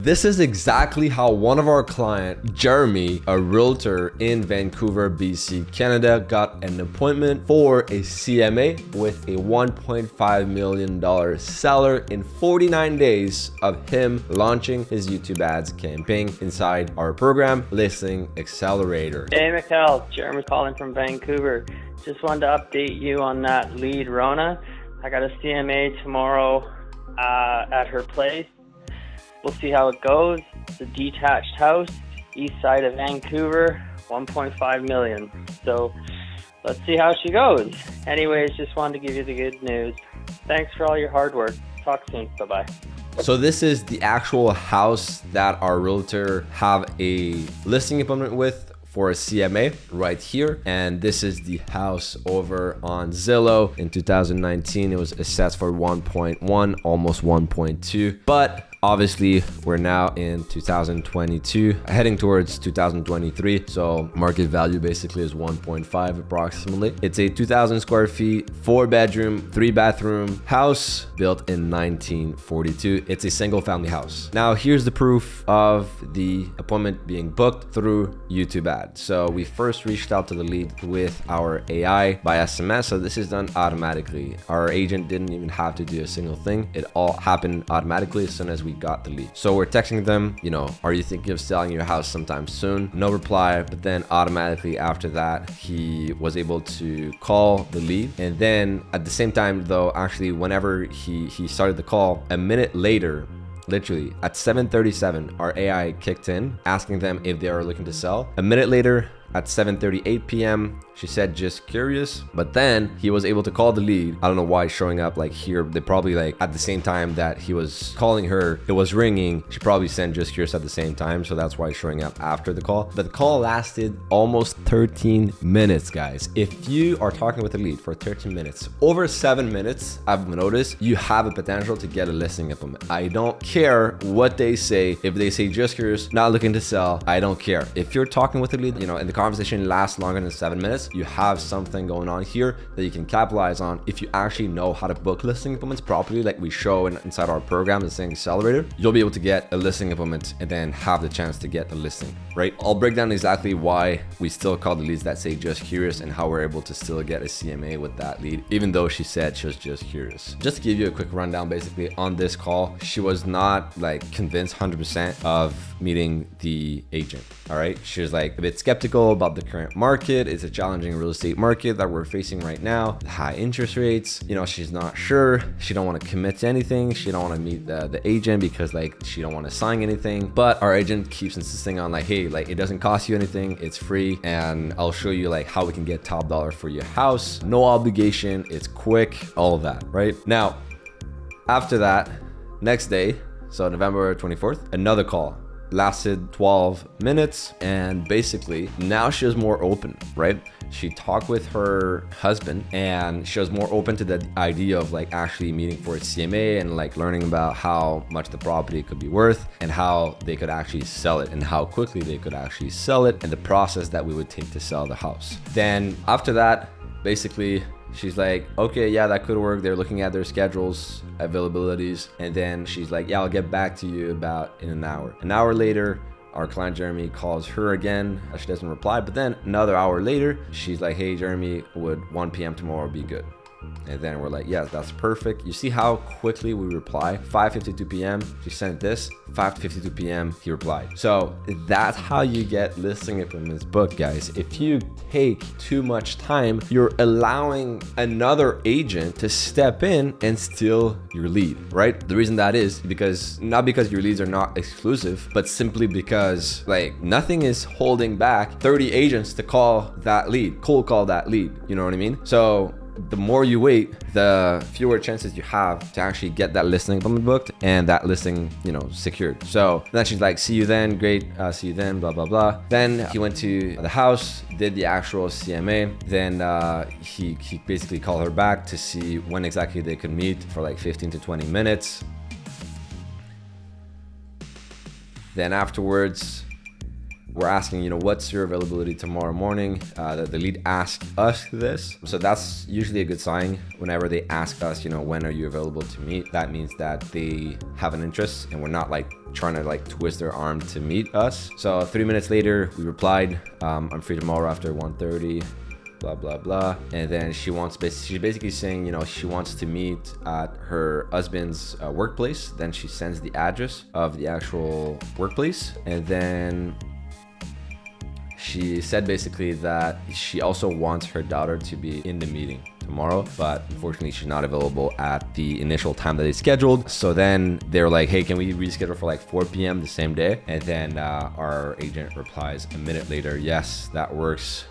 This is exactly how one of our clients, Jeremy, a realtor in Vancouver, BC, Canada, got an appointment for a CMA with a $1.5 million seller in 49 days of him launching his YouTube ads campaign inside our program, Listing Accelerator. Hey, Mikhail, Jeremy calling from Vancouver. Just wanted to update you on that lead, Rona. I got a CMA tomorrow at her place. We'll see how it goes. It's a detached house, east side of Vancouver, 1.5 million. So let's see how she goes. Anyways, just wanted to give you the good news. Thanks for all your hard work. Talk soon. Bye-bye. So this is the actual house that our realtor have a listing appointment with for a CMA right here. And this is the house over on Zillow. In 2019, it was assessed for 1.1, almost 1.2. But obviously, we're now in 2022, heading towards 2023. So market value basically is 1.5 approximately. It's a 2,000 square feet, 4-bedroom, 3-bathroom house built in 1942. It's a single family house. Now, here's the proof of the appointment being booked through YouTube ads. So we first reached out to the lead with our AI by SMS. So this is done automatically. Our agent didn't even have to do a single thing. It all happened automatically as soon as we got the lead. So we're texting them, are you thinking of selling your house sometime soon? No reply, but then automatically after that, he was able to call the lead. And then at the same time though, actually whenever he started the call, a minute later, literally at 7:37, our AI kicked in asking them if they are looking to sell. A minute later, at 7:38 p.m., she said, just curious. But then he was able to call the lead. I don't know why it's showing up like here. They probably at the same time that he was calling her, it was ringing. She probably sent just curious at the same time. So that's why it's showing up after the call. But the call lasted almost 13 minutes, guys. If you are talking with a lead for 13 minutes, over 7 minutes, I've noticed you have a potential to get a listing appointment. I don't care what they say. If they say just curious, not looking to sell, I don't care. If you're talking with a lead, and the conversation lasts longer than 7 minutes, you have something going on here that you can capitalize on if you actually know how to book listing appointments properly, like we show inside our program, the Listing Accelerator. You'll be able to get a listing appointment and then have the chance to get a listing, right? I'll break down exactly why we still call the leads that say just curious and how we're able to still get a CMA with that lead, even though she said she was just curious. Just to give you a quick rundown, basically on this call, she was not convinced 100% of meeting the agent. All right. She was a bit skeptical about the current market. It's a challenging real estate market that we're facing right now. High interest rates. She's not sure. She don't want to commit to anything. She don't want to meet the agent because she don't want to sign anything. But our agent keeps insisting on hey, it doesn't cost you anything. It's free. And I'll show you how we can get top dollar for your house. No obligation. It's quick. All of that. Right now, after that, next day, so November 24th, another call. Lasted 12 minutes, and basically now she was more open, right? She talked with her husband and she was more open to the idea of actually meeting for a CMA and learning about how much the property could be worth and how they could actually sell it and how quickly they could actually sell it and the process that we would take to sell the house. Then after that, basically she's okay, yeah, that could work. They're looking at their schedules, availabilities. And then she's yeah, I'll get back to you in an hour. An hour later, our client Jeremy calls her again. She doesn't reply. But then another hour later, she's hey, Jeremy, would 1 p.m. tomorrow be good? And then we're yes, that's perfect. You see how quickly we reply? 5:52 p.m. She sent this. 5:52 p.m. he replied. So that's how you get listing appointments booked, guys. If you take too much time, you're allowing another agent to step in and steal your lead, right? The reason that is not because your leads are not exclusive, but simply because nothing is holding back 30 agents to call that lead, cold call that lead. You know what I mean? So the more you wait, the fewer chances you have to actually get that listing appointment booked and that listing, secured. So then she's see you then, great, see you then, blah, blah, blah. Then he went to the house, did the actual CMA. Then he basically called her back to see when exactly they could meet for 15 to 20 minutes. Then afterwards, we're asking, you know, what's your availability tomorrow morning? The lead asks us this. So that's usually a good sign. Whenever they ask us, you know, when are you available to meet? That means that they have an interest and we're not like trying to like twist their arm to meet us. So 3 minutes later, we replied, I'm free tomorrow after 1:30. Blah blah blah. And then she's basically saying, you know, she wants to meet at her husband's workplace. Then she sends the address of the actual workplace, and then she said basically that she also wants her daughter to be in the meeting tomorrow, but unfortunately she's not available at the initial time that they scheduled. So then they're like, hey, can we reschedule for like 4 p.m. the same day? And then our agent replies a minute later, yes, that works.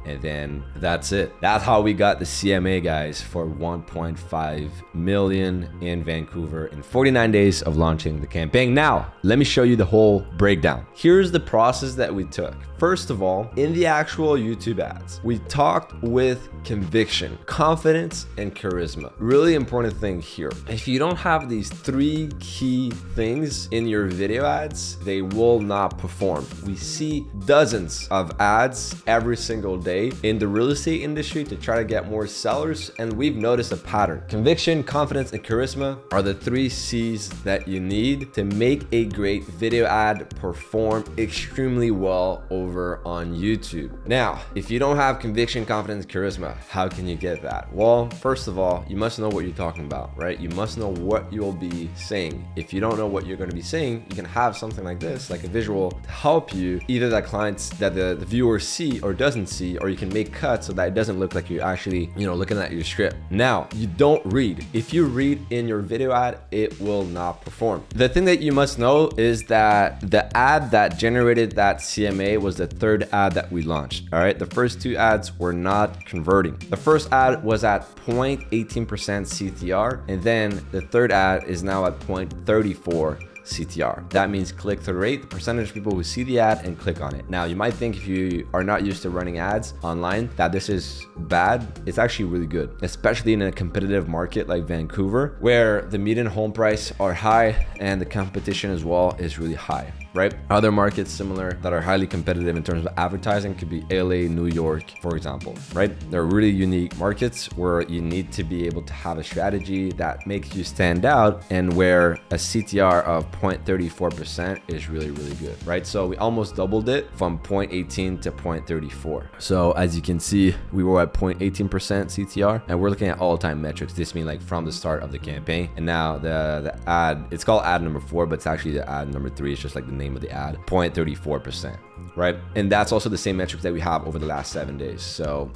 And then that's it. That's how we got the CMA, guys, for 1.5 million in Vancouver in 49 days of launching the campaign. Now, let me show you the whole breakdown. Here's the process that we took. First of all, in the actual YouTube ads, we talked with conviction, confidence, and charisma. Really important thing here. If you don't have these 3 key things in your video ads, they will not perform. We see dozens of ads every single day in the real estate industry to try to get more sellers, and we've noticed a pattern. Conviction, confidence, and charisma are the 3 C's that you need to make a great video ad perform extremely well over on YouTube. Now, if you don't have conviction, confidence, charisma, how can you get that? Well, first of all, you must know what you're talking about, right? You must know what you'll be saying. If you don't know what you're going to be saying, you can have something like this, like a visual, to help you either that clients that the viewers see or doesn't see, or you can make cuts so that it doesn't look like you're actually, you know, looking at your script. Now, you don't read. If you read in your video ad, it will not perform. The thing that you must know is that the ad that generated that CMA was the 3rd ad that we launched. All right. The first 2 ads were not converting. The first ad was at 0.18% CTR, and then the 3rd ad is now at 0.34 CTR. That means click-through rate, the percentage of people who see the ad and click on it. Now, you might think if you are not used to running ads online that this is bad. It's actually really good, especially in a competitive market like Vancouver, where the median home price are high and the competition as well is really high, right? Other markets similar that are highly competitive in terms of advertising could be LA, New York, for example, right? They're really unique markets where you need to be able to have a strategy that makes you stand out, and where a CTR of 0.34% is really, really good, right? So we almost doubled it from 0.18 to 0.34. So as you can see, we were at 0.18% CTR, and we're looking at all-time metrics. This means like from the start of the campaign. And now the ad, it's called ad number 4, but it's actually the ad number 3. It's just like the name of the ad, 0.34%, right? And that's also the same metrics that we have over the last 7 days. So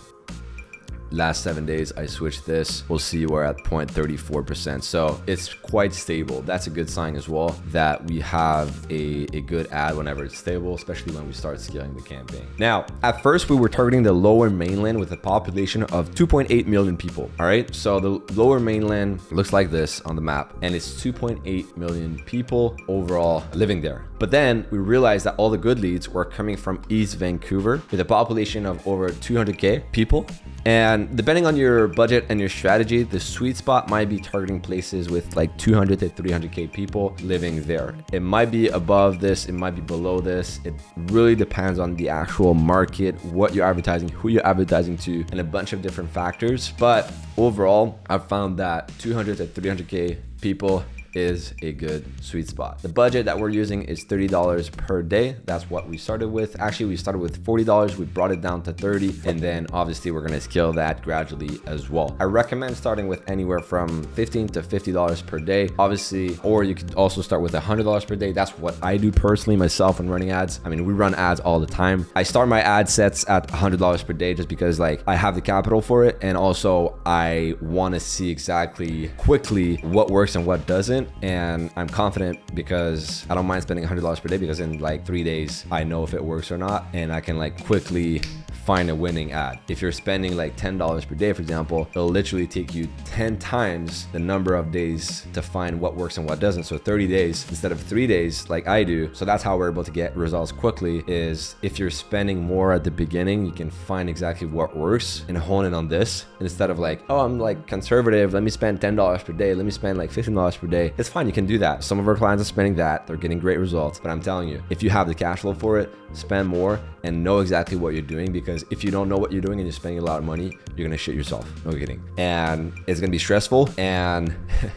last 7 days, I switched this. We'll see we're at 0.34%. So it's quite stable. That's a good sign as well that we have a good ad whenever it's stable, especially when we start scaling the campaign. Now, at first we were targeting the lower mainland with a population of 2.8 million people. All right. So the lower mainland looks like this on the map, and it's 2.8 million people overall living there. But then we realized that all the good leads were coming from East Vancouver with a population of over 200K people. And depending on your budget and your strategy, the sweet spot might be targeting places with like 200 to 300K people living there. It might be above this, it might be below this. It really depends on the actual market, what you're advertising, who you're advertising to, and a bunch of different factors. But overall, I've found that 200 to 300K people is a good sweet spot. The budget that we're using is $30 per day. That's what we started with. Actually, we started with $40. We brought it down to 30. And then obviously we're going to scale that gradually as well. I recommend starting with anywhere from $15 to $50 per day, obviously, or you could also start with $100 per day. That's what I do personally myself when running ads. I mean, we run ads all the time. I start my ad sets at $100 per day just because like I have the capital for it. And also I want to see exactly quickly what works and what doesn't. And I'm confident because I don't mind spending $100 per day, because in like 3 days, I know if it works or not, and I can like quickly find a winning ad. If you're spending like $10 per day, for example, it'll literally take you 10 times the number of days to find what works and what doesn't. So 30 days instead of 3 days like I do. So that's how we're able to get results quickly, is if you're spending more at the beginning, you can find exactly what works and hone in on this, instead of like, oh, I'm like conservative, let me spend $10 per day, let me spend like $15 per day. okay, it's fine. You can do that. Some of our clients are spending that. They're getting great results. But I'm telling you, if you have the cash flow for it, spend more and know exactly what you're doing, because if you don't know what you're doing and you're spending a lot of money, you're gonna shit yourself. No kidding. And it's gonna be stressful and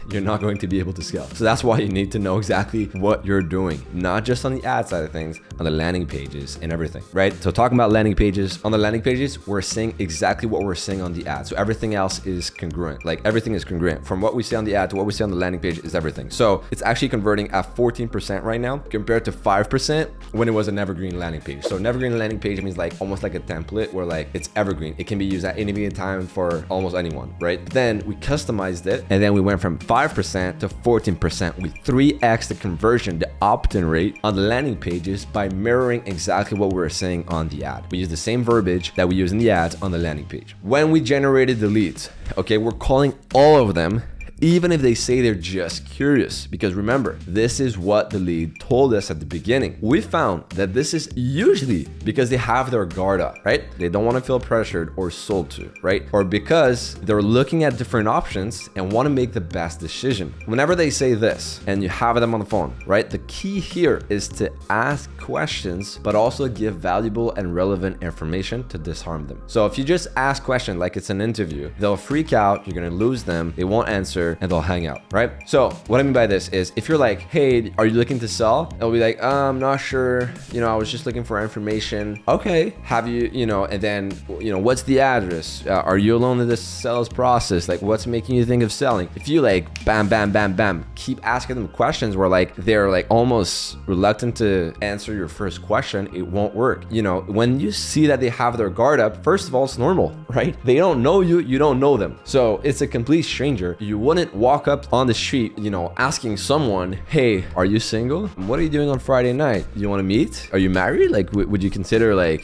you're not going to be able to scale. So that's why you need to know exactly what you're doing, not just on the ad side of things, on the landing pages and everything, right? So talking about landing pages, on the landing pages, we're seeing exactly what we're seeing on the ad. So everything else is congruent. Like everything is congruent. From what we see on the ad to what we see on the landing page is everything. So it's actually converting at 14% right now compared to 5% when it was an evergreen landing page. So an evergreen landing page means like almost like a template where like it's evergreen. It can be used at any given time for almost anyone, right? Then we customized it and then we went from 5% to 14%. We 3x the conversion, the opt-in rate on the landing pages by mirroring exactly what we were saying on the ad. We use the same verbiage that we use in the ads on the landing page. When we generated the leads, okay, we're calling all of them, even if they say they're just curious, because remember, this is what the lead told us at the beginning. We found that this is usually because they have their guard up, right? They don't want to feel pressured or sold to, right? Or because they're looking at different options and want to make the best decision. Whenever they say this and you have them on the phone, right? The key here is to ask questions, but also give valuable and relevant information to disarm them. So if you just ask questions like it's an interview, they'll freak out, you're going to lose them, they won't answer, and they'll hang out, right? So what I mean by this is if you're like, hey, are you looking to sell? They'll be like, I'm not sure. I was just looking for information. Okay. Have you, and then, what's the address? Are you alone in this sales process? Like what's making you think of selling? If you like, bam, bam, bam, bam, keep asking them questions where like, they're like almost reluctant to answer your first question, it won't work. When you see that they have their guard up, first of all, it's normal, right? They don't know you, you don't know them. So it's a complete stranger. You wouldn't walk up on the street, asking someone, hey, are you single? What are you doing on Friday night? Do you want to meet? Are you married? Like, would you consider like,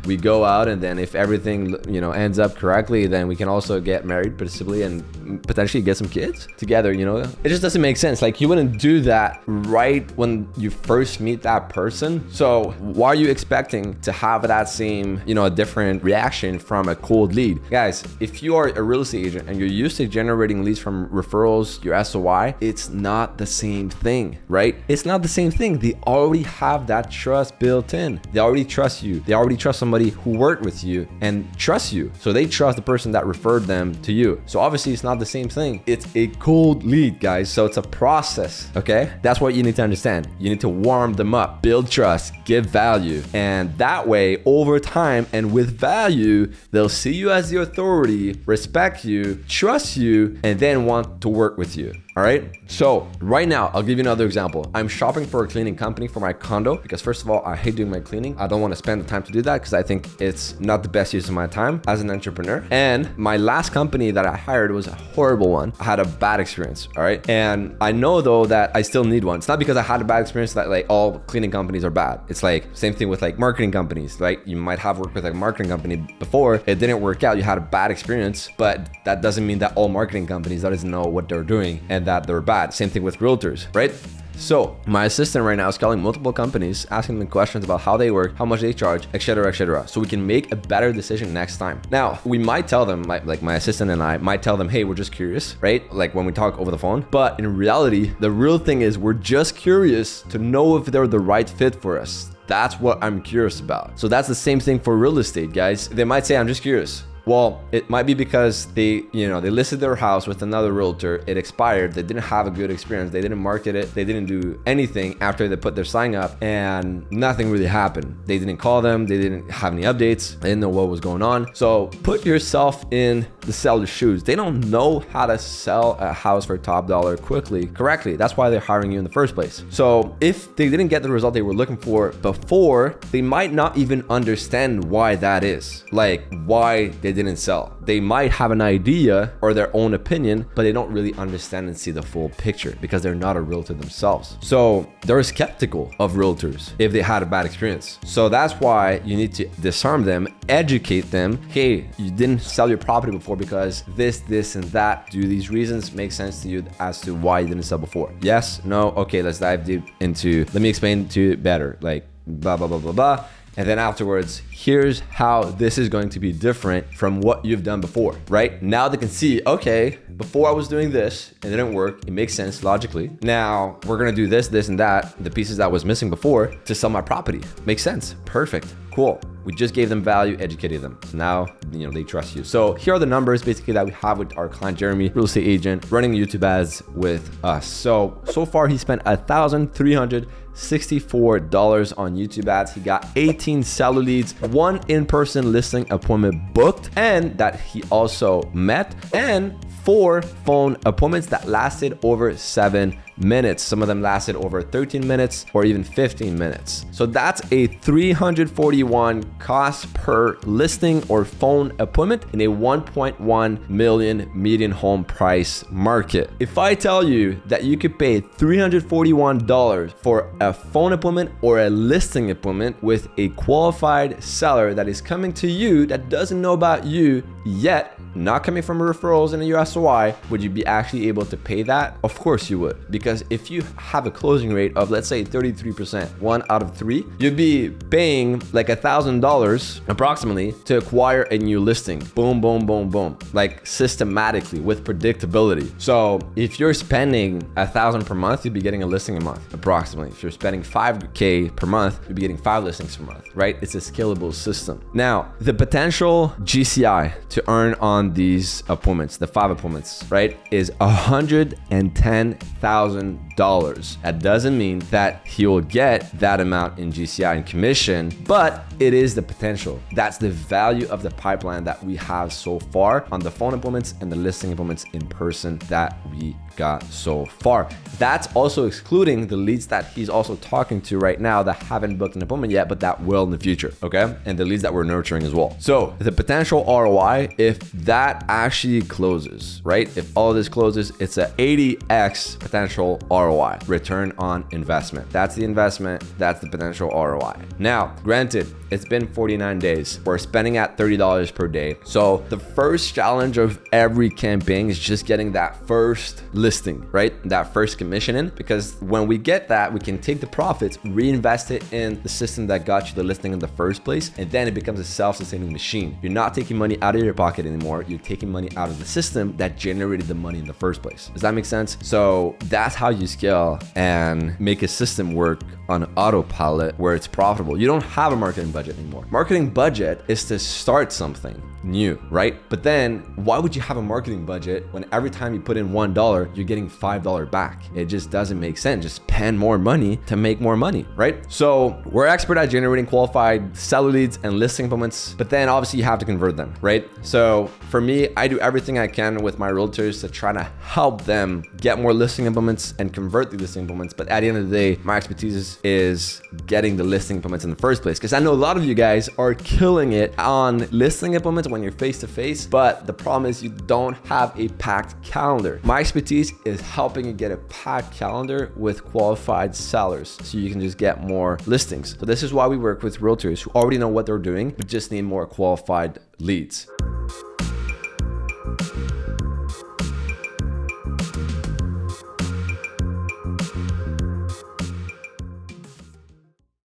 we go out and then if everything, ends up correctly, then we can also get married possibly and potentially get some kids together, It just doesn't make sense. Like you wouldn't do that right when you first meet that person. So why are you expecting to have that same, a different reaction from a cold lead? Guys, if you are a real estate agent and you're used to generating leads from referrals, your SOI, it's not the same thing, right? It's not the same thing. They already have that trust built in. They already trust you. They already trust somebody who worked with you and trusts you. So they trust the person that referred them to you. So obviously it's not the same thing. It's a cold lead, guys. So it's a process, okay? That's what you need to understand. You need to warm them up, build trust, give value. And that way, over time and with value, they'll see you as the authority, respect you, trust you, and then want to work with you. All right. So right now, I'll give you another example. I'm shopping for a cleaning company for my condo because first of all, I hate doing my cleaning. I don't want to spend the time to do that because I think it's not the best use of my time as an entrepreneur. And my last company that I hired was a horrible one. I had a bad experience. All right. And I know though that I still need one. It's not because I had a bad experience that like all cleaning companies are bad. It's like same thing with like marketing companies. Like you might have worked with a marketing company before. It didn't work out. You had a bad experience, but that doesn't mean that all marketing companies doesn't know what they're doing and that they're bad. Same thing with realtors, right? So my assistant right now is calling multiple companies, asking them questions about how they work, how much they charge, etc., so we can make a better decision next time. Now, we might tell them, like my assistant and I might tell them, hey, we're just curious, right? Like when we talk over the phone. But in reality, the real thing is we're just curious to know if they're the right fit for us. That's what I'm curious about. So that's the same thing for real estate, guys. They might say, I'm just curious. Well, it might be because they listed their house with another realtor. It expired. They didn't have a good experience. They didn't market it. They didn't do anything after they put their sign up and nothing really happened. They didn't call them. They didn't have any updates. They didn't know what was going on. So put yourself in the seller's shoes. They don't know how to sell a house for top dollar correctly. That's why they're hiring you in the first place. So if they didn't get the result they were looking for before, they might not even understand why that is. Like why they didn't sell. They might have an idea or their own opinion, but they don't really understand and see the full picture because they're not a realtor themselves. So they're skeptical of realtors if they had a bad experience. So that's why you need to disarm them, educate them. Hey, you didn't sell your property before because this, and that. Do these reasons make sense to you as to why you didn't sell before? Yes, no, okay, let's dive deep into, let me explain to you better, like blah, blah, blah, blah, blah. And then afterwards, here's how this is going to be different from what you've done before, right? Now they can see, okay, before I was doing this, it didn't work. It makes sense logically. Now we're gonna do this, this, and that, the pieces that was missing before to sell my property. Makes sense. Perfect. Cool. We just gave them value, educated them. So now, they trust you. So here are the numbers basically that we have with our client, Jeremy, real estate agent, running YouTube ads with us. So far he spent $1,364 on YouTube ads. He got 18 seller leads, 1 in-person listing appointment booked, and that he also met, and 4 phone appointments that lasted over 7 minutes. Some of them lasted over 13 minutes or even 15 minutes. So that's a $341 cost per listing or phone appointment in a 1.1 million median home price market. If I tell you that you could pay $341 for a phone appointment or a listing appointment with a qualified seller that is coming to you that doesn't know about you yet, not coming from referrals in a USOI, would you be actually able to pay that? Of course you would, because if you have a closing rate of, let's say 33%, 1 out of 3, you'd be paying like $1,000 approximately to acquire a new listing. Boom, boom, boom, boom, like systematically with predictability. So if you're spending $1,000 per month, you'd be getting a listing a month approximately. If you're spending $5K per month, you'd be getting 5 listings per month, right? It's a scalable system. Now, the potential GCI to earn on these appointments, the 5 appointments, right, is $110,000. That doesn't mean that he will get that amount in GCI and commission, but it is the potential. That's the value of the pipeline that we have so far on the phone appointments and the listing appointments in person that we got so far. That's also excluding the leads that he's also talking to right now that haven't booked an appointment yet, but that will in the future, okay? And the leads that we're nurturing as well. So the potential ROI, if that actually closes, right? If all of this closes, it's a 80x potential ROI, return on investment. That's the investment, that's the potential ROI. Now, granted, it's been 49 days. We're spending at $30 per day. So the first challenge of every campaign is just getting that first listing, right? That first commission in, because when we get that, we can take the profits, reinvest it in the system that got you the listing in the first place, and then it becomes a self-sustaining machine. You're not taking money out of your pocket anymore. You're taking money out of the system that generated the money in the first place. Does that make sense? So that's how you scale and make a system work on autopilot where it's profitable. You don't have a marketing budget anymore. Marketing budget is to start something new, right? But then why would you have a marketing budget when every time you put in $1, you're getting $5 back? It just doesn't make sense. Just spend more money to make more money, right? So we're expert at generating qualified seller leads and listing appointments, but then obviously you have to convert them, right? So for me, I do everything I can with my realtors to try to help them get more listing appointments and convert the listing appointments. But at the end of the day, my expertise is getting the listing appointments in the first place, because I know a lot of you guys are killing it on listing appointments when you're face to face, but the problem is you don't have a packed calendar. My expertise is helping you get a packed calendar with qualified sellers so you can just get more listings. So this is why we work with realtors who already know what they're doing, but just need more qualified leads.